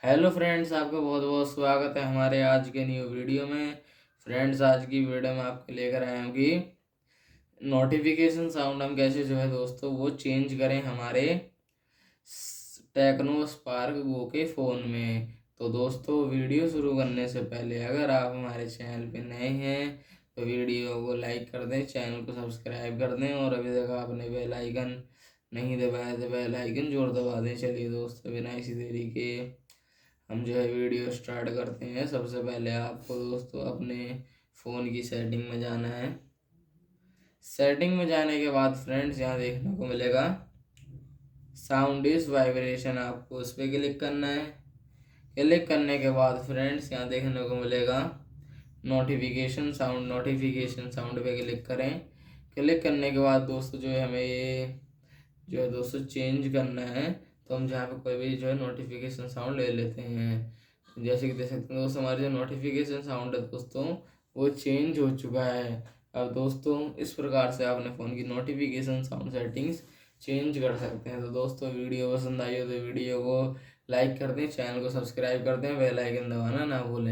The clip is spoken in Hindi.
हेलो फ्रेंड्स, आपका बहुत बहुत स्वागत है हमारे आज के न्यू वीडियो में। फ्रेंड्स, आज की वीडियो में आपको लेकर आए हैं कि नोटिफिकेशन साउंड हम कैसे जो है दोस्तों वो चेंज करें हमारे टेक्नो स्पार्क गो के फ़ोन में। तो दोस्तों, वीडियो शुरू करने से पहले अगर आप हमारे चैनल पे नए हैं तो वीडियो को लाइक कर दें, चैनल को सब्सक्राइब कर दें और अभी तक आपने बेल आइकन नहीं दबाया तो बेल आइकन जरूर दबा दें। चलिए दोस्तों, बिना इसी देरी के हम जो है वीडियो स्टार्ट करते हैं। सबसे पहले आपको दोस्तों अपने फ़ोन की सेटिंग में जाना है। सेटिंग में जाने के बाद फ्रेंड्स यहाँ देखने को मिलेगा साउंड इज वाइब्रेशन, आपको उस पर क्लिक करना है। क्लिक करने के बाद फ्रेंड्स यहाँ देखने को मिलेगा नोटिफिकेशन साउंड पे क्लिक करें। क्लिक करने के बाद दोस्तों जो है हमें ये जो है दोस्तों चेंज करना है। तो हम जहाँ पे कोई भी जो है नोटिफिकेशन साउंड ले लेते हैं। जैसे कि देख सकते हैं दोस्तों, हमारे जो नोटिफिकेशन साउंड है दोस्तों वो चेंज हो चुका है। अब दोस्तों इस प्रकार से आप अपने फ़ोन की नोटिफिकेशन साउंड सेटिंग्स चेंज कर सकते हैं। तो दोस्तों, वीडियो पसंद आई हो तो वीडियो को लाइक कर दें, चैनल को सब्सक्राइब कर दें, बेल आइकन दबाना ना भूलें।